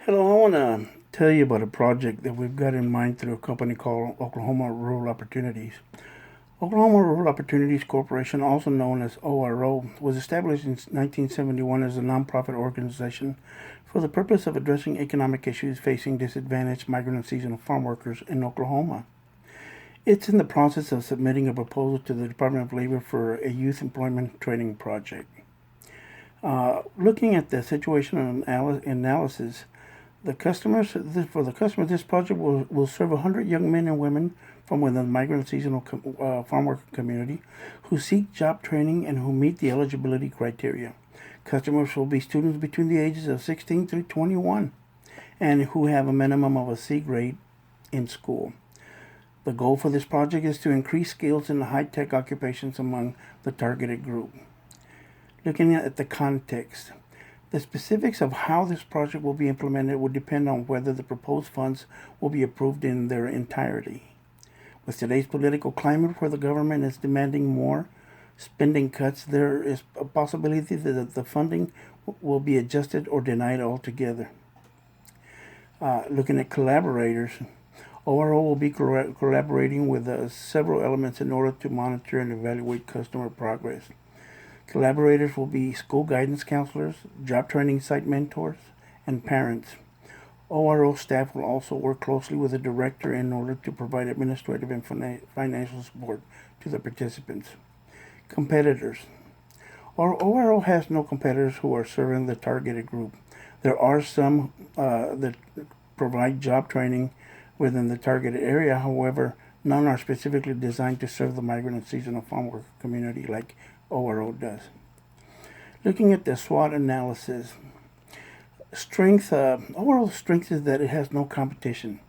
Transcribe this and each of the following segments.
Hello, I want to tell you about a project that we've got in mind through a company called Oklahoma Rural Opportunities. Oklahoma Rural Opportunities Corporation, also known as ORO, was established in 1971 as a nonprofit organization for the purpose of addressing economic issues facing disadvantaged migrant and seasonal farm workers in Oklahoma. It's in the process of submitting a proposal to the Department of Labor for a youth employment training project. Looking at the situation analysis, for the customers, this project will serve 100 young men and women from within the migrant and seasonal farm worker community who seek job training and who meet the eligibility criteria. Customers will be students between the ages of 16 through 21 and who have a minimum of a C grade in school. The goal for this project is to increase skills in the high-tech occupations among the targeted group. Looking at the context, the specifics of how this project will be implemented will depend on whether the proposed funds will be approved in their entirety. With today's political climate where the government is demanding more spending cuts, there is a possibility that the funding will be adjusted or denied altogether. Looking at collaborators, ORO will be collaborating with several elements in order to monitor and evaluate customer progress. Collaborators will be school guidance counselors, job training site mentors, and parents. ORO staff will also work closely with the director in order to provide administrative and financial support to the participants. Competitors. ORO has no competitors who are serving the targeted group. There are some that provide job training within the targeted area. However, none are specifically designed to serve the migrant and seasonal farm worker community like ORO does. Looking at the SWOT analysis, ORO's strength is that it has no competition.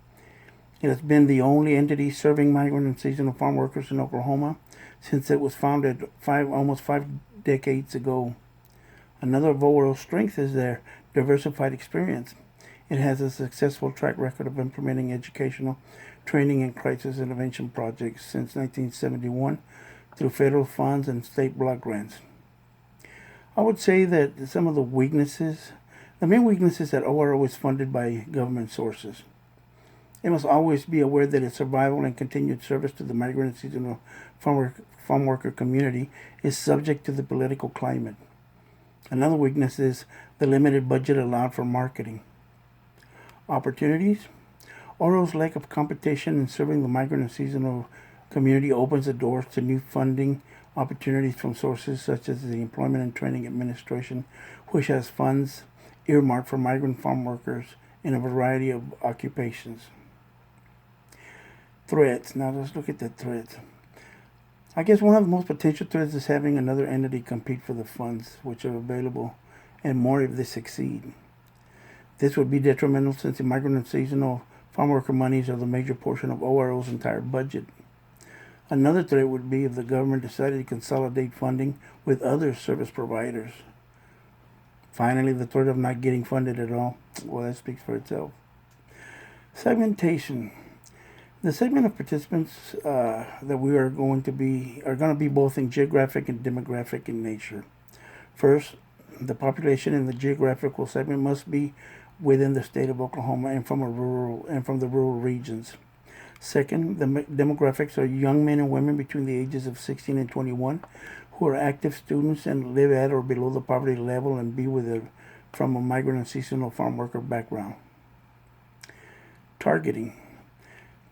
It has been the only entity serving migrant and seasonal farm workers in Oklahoma since it was founded almost 5 decades ago. Another of ORO's strengths is their diversified experience. It has a successful track record of implementing educational, training, and crisis intervention projects since 1971 through federal funds and state block grants. I would say that some of the main weaknesses that ORO is funded by government sources. It must always be aware that its survival and continued service to the migrant and seasonal farm worker community is subject to the political climate. Another weakness is the limited budget allowed for marketing. Opportunities. ORO's lack of competition in serving the migrant and seasonal community opens the doors to new funding opportunities from sources such as the Employment and Training Administration, which has funds earmarked for migrant farm workers in a variety of occupations. Threats. Now let's look at the threats. I guess one of the most potential threats is having another entity compete for the funds which are available, and more if they succeed. This would be detrimental since the migrant and seasonal farm worker monies are the major portion of ORO's entire budget. Another threat would be if the government decided to consolidate funding with other service providers. Finally, the threat of not getting funded at all. Well, that speaks for itself. Segmentation. The segment of participants that we are going to be both in geographic and demographic in nature. First, the population in the geographical segment must be within the state of Oklahoma and from the rural regions. Second, the demographics are young men and women between the ages of 16 and 21 who are active students and live at or below the poverty level and from a migrant and seasonal farm worker background. Targeting.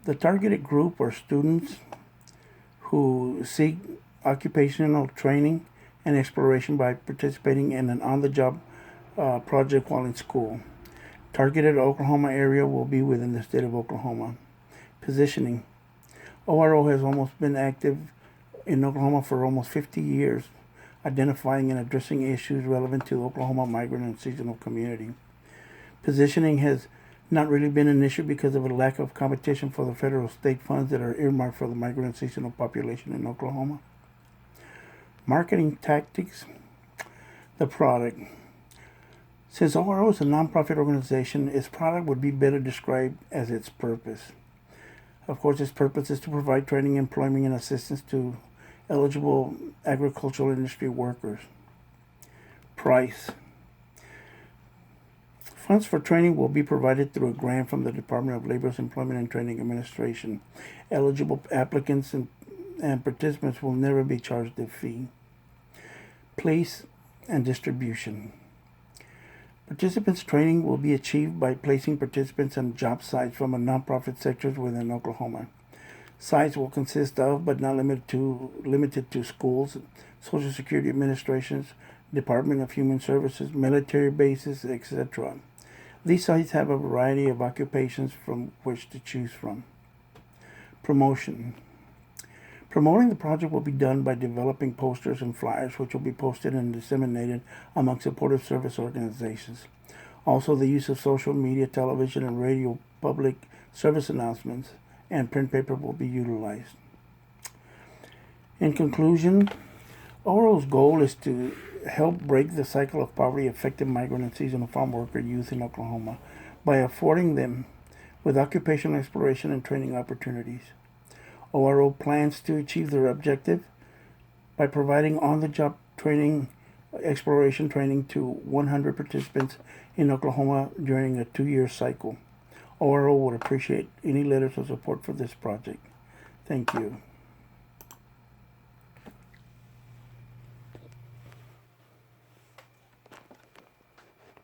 The targeted group are students who seek occupational training and exploration by participating in an on-the-job project while in school. Targeted Oklahoma area will be within the state of Oklahoma. Positioning. ORO has almost been active in Oklahoma for almost 50 years, identifying and addressing issues relevant to the Oklahoma migrant and seasonal community. Positioning has not really been an issue because of a lack of competition for the federal state funds that are earmarked for the migrant and seasonal population in Oklahoma. Marketing tactics. The product. Since ORO is a nonprofit organization, its product would be better described as its purpose. Of course, its purpose is to provide training, employment, and assistance to eligible agricultural industry workers. Price. Funds for training will be provided through a grant from the Department of Labor's Employment and Training Administration. Eligible applicants and participants will never be charged a fee. Place and distribution. Participants' training will be achieved by placing participants on job sites from a nonprofit sectors within Oklahoma. Sites will consist of, but not limited to schools, Social Security administrations, Department of Human Services, military bases, etc. These sites have a variety of occupations from which to choose from. Promotion. Promoting the project will be done by developing posters and flyers which will be posted and disseminated among supportive service organizations. Also, the use of social media, television, and radio public service announcements and print paper will be utilized. In conclusion, ORO's goal is to help break the cycle of poverty affecting migrant and seasonal farm worker youth in Oklahoma by affording them with occupational exploration and training opportunities. ORO plans to achieve their objective by providing on-the-job training, exploration training to 100 participants in Oklahoma during a 2-year cycle. ORO would appreciate any letters of support for this project. Thank you.